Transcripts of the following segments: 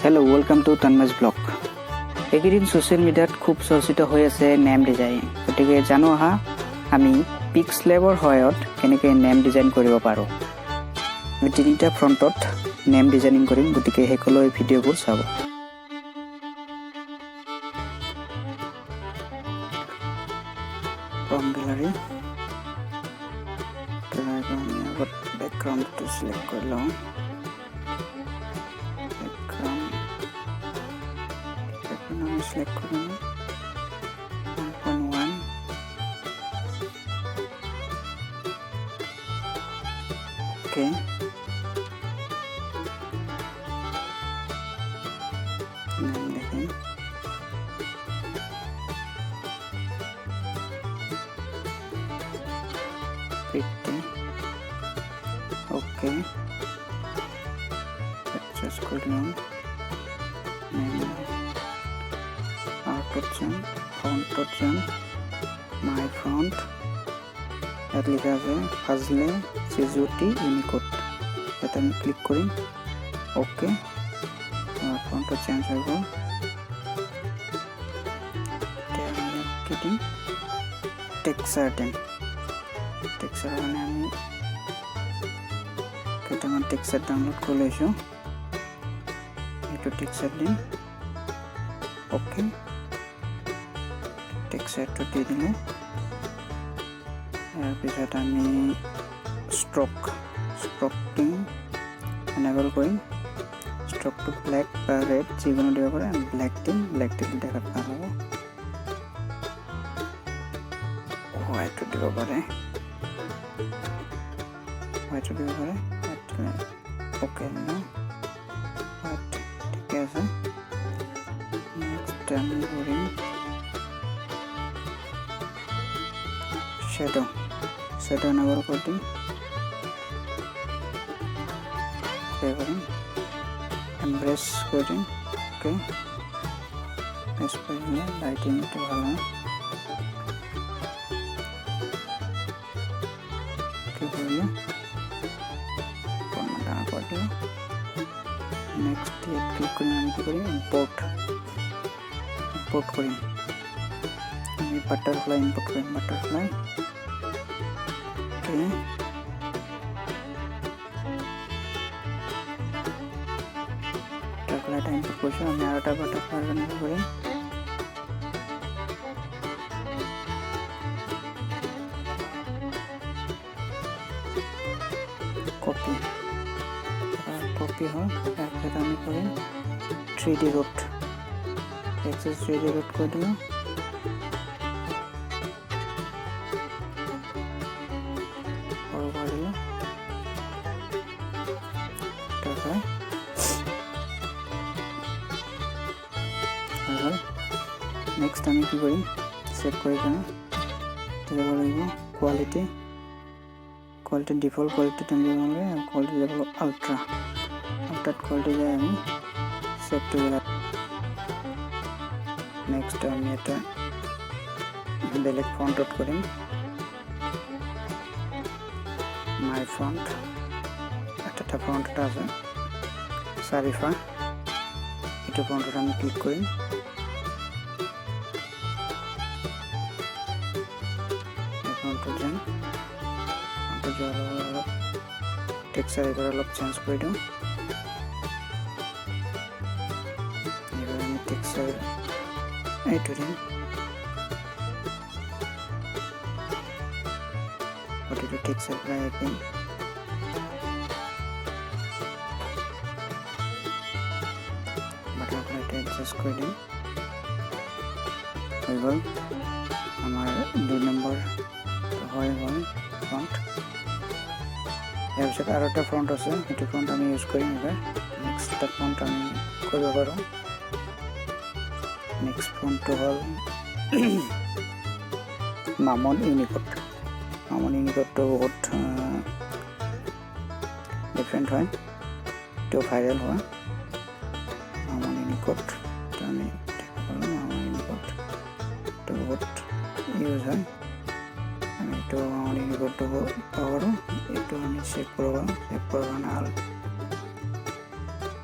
Hello, welcome to Tanmaz Blog. এইকেইদিন social মিডিয়াত খুব চৰ্চিত হৈ আছে নেম ডিজাইন। গতিকে জানো আহা আমি পিক্সলেবৰ সহায়ত কেনেকৈ নেম ডিজাইন কৰিব পাৰোঁ। আমি তিনিটা ফ্ৰণ্টত নেম ডিজাইনিং কৰিম, গতিকে শেষলৈ ভিডিঅ'বোৰ চাব। ফ্ৰম গেলাৰী বেকগ্ৰাউণ্ডটো চিলেক্ট কৰি লওঁ। Select column 1.1. Okay. Name again. Pretty. Okay. Let's just go down. Font my font ইয়াত লিখা আছে ফাজলে সিজুটি ইউনিকোড। ইয়াত আমি ক্লিক কৰিম। ওকে, ফন্টটো চেঞ্জ হৈ গ'ল। এতিয়া আমি কি দিম? টেক্সচাৰ দিম। টেক্সচাৰ মানে আমি কেইটামান টেক্সচাৰ ডাউনলোড কৰি লৈছোঁ, এইটো টেক্সচাৰ দিম। ওকে, টেক্সচাৰটো দি দিলোঁ। ইয়াৰ পিছত আমি ষ্ট্ৰকিং এনেবল কৰিম। ষ্ট্ৰকটো ব্লেক বা ৰেড যিকোনো দিব পাৰে। ব্লেক দিম দেখাত ভাল হ'ব। হোৱাইটো দিব পাৰে। অ'কে ন, হোৱাইট ঠিকে আছে। নেক্সট আমি কৰিম শ্যাডো এনেবল কৰি দিম। এমব্ৰেছ কৰি দিম। অ'কে, এমব্ৰেছ কৰি দিলে লাইটিংটো ভাল হয়। কি কৰিলোঁ, ডাঙৰ কৰি দিওঁ। নেক্সট ইয়াত ক্লিক কৰিম। আমি কি কৰিম? ইম্পৰ্ট কৰিম। আমি বাটাৰফ্লাই ইম্পৰ্ট কৰিম। বাটাৰফ্লাই এটা ইম্পৰ্ট কৰিছোঁ। আমি আৰু এটা বাটাৰফ্লাই ইম্পৰ্ট কৰিম। কপি হ'ল। তাৰপিছত আমি কৰিম 3D root. Access 3D root কৰি দিলোঁ। নেক্সট আমি কি কৰিম? চেট কৰি কিনে দিব লাগিব কোৱালিটি ডিফল্ট কোৱালিটিত আমি দিব লাগে। আৰু কোৱালিটি যাব আল্ট্ৰাত কোৱালিটি যায় আমি চেটটো দিলে। নেক্সট আমি এটা বেলেগ ফণ্টত কৰিম। মাই ফণ্ট এটা ফণ্ট এটা আছে চাৰিফা। এইটো ফণ্টত আমি ক্লিক কৰিম। অলপ টেক্সচাৰ অলপ চেঞ্জ কৰি দিওঁ। এইবাৰ আমি টেক্সচাৰ এইটো দিম। প্ৰতিটো টেক্সচাৰ প্ৰায় একেই। বাটাৰফ্লাইটো এডজাষ্ট কৰি দিম। হৈ গ'ল আমাৰ 2 নম্বৰ হৈ গ'ল ফ্ৰণ্ট। ইয়াৰ পিছত আৰু এটা ফ্ৰণ্ট আছে, সেইটো ফ্ৰণ্ট আমি ইউজ কৰিম এইবাৰ। নেক্সট এটা ফ্ৰণ্ট আমি কৰিব পাৰোঁ। নেক্সট ফ্ৰণ্টটো হ'ল মামন ইউনিকোডটো বহুত ডিফাৰেণ্ট হয়, এইটো ভাইৰেল হোৱা মামন ইউনিকোডটো আমি দেখা পালোঁ। মামন ইউনিকোডটো বহুত ইউজ হয়। আমি এইটো মামন ইউনিকোডটো পাব পাৰোঁ। এইটো আমি চেভ কৰিব পাৰোঁ। চেভ কৰাৰ কাৰণে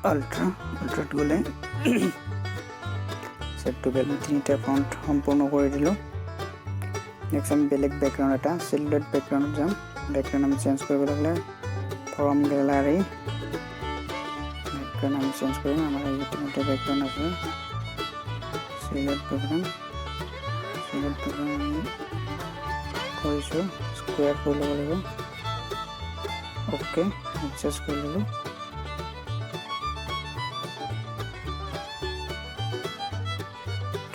আল্ট্ৰাত গ'লে সেভ টু বেল তিনিটা ফন্ট সম্পূৰ্ণ কৰি দিলোঁ। নেক্সট আমি বেলেগ বেকগ্ৰাউণ্ড এটা চিলুৱেট বেকগ্ৰাউণ্ডত যাম। বেকগ্ৰাউণ্ড আমি চেঞ্জ কৰিবলৈ হ'লে ফ্ৰম গেলাৰী বেকগ্ৰাউণ্ড আমি চেঞ্জ কৰিম। আমাৰ এই তিনিটা বেকগ্ৰাউণ্ড আছে। চিলুৱেট বেকগ্ৰাউণ্ড আমি কৰিছোঁ, স্কুৱেৰ কৰি ল'ব লাগিব। অ'কে এডজাষ্ট কৰি ল'লোঁ।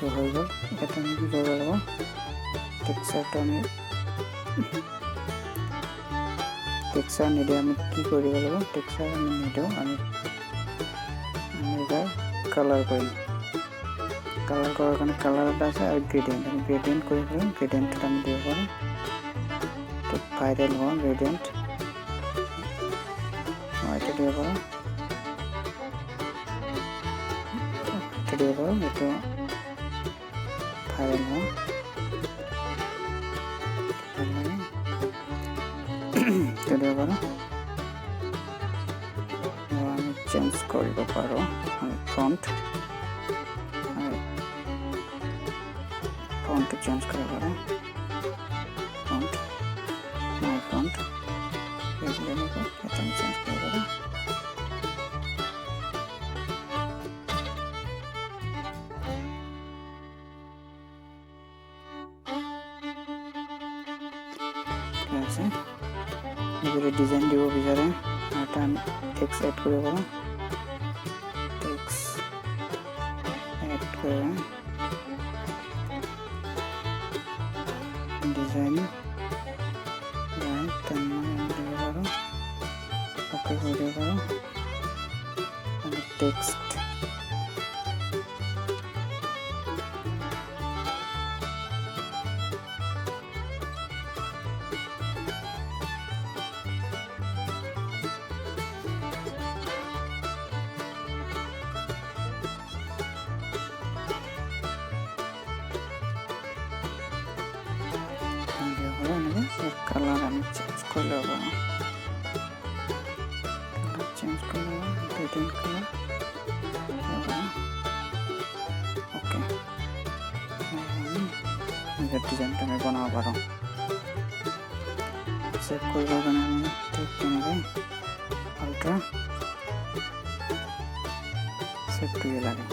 এইটো হৈ গ'ল। ইয়াত আমি কি কৰিব লাগিব, টেক্সচাৰটো আমি টেক্সচাৰ নিদিওঁ। আমি কি কৰিব লাগিব, টেক্সচাৰ আমি নিদিওঁ। আমি এইবাৰ কালাৰ কৰিম। কালাৰ কৰাৰ কাৰণে কালাৰ এটা আছে আৰু গ্ৰেডিয়েণ্ট। আমি গ্ৰেডিয়েণ্ট কৰি কৰিম। গ্ৰেডিয়েণ্টত আমি দিব পাৰোঁ ভাইৰেল হোৱা গ্ৰেডিয়েণ্ট। এইটো দিব পাৰোঁ, এইটো দিব পাৰোঁ। এইটো ভাইৰেল হোৱা এইটো দিব পাৰোঁ। আমি চেঞ্জ কৰিব পাৰোঁ। আমি ফন্টটো চেঞ্জ কৰিব পাৰোঁ। ফন্ট মাই ফন্ট এটা আমি চেঞ্জ কৰিব পাৰোঁ। ঠিক আছে। যদি ডিজাইন দিব বিচাৰে এটা আমি টেক্সট এড কৰিব পাৰোঁ। টেক্সট এড কৰি ডিজাইন দিব পাৰোঁ। অ'কে কৰি দিব পাৰোঁ। আমি টেক্সট কালার আমি চেঞ্জ করে নেব। কালার চেঞ্জ করে নেব, গ্রেডিয়েন্ট কালার। ওকে নিজের ডিজাইনটা আমি বানাবো পারো। সেভ করবো কারণে আমি দেখতে নেব আলট্রা সেভ টু লাগে।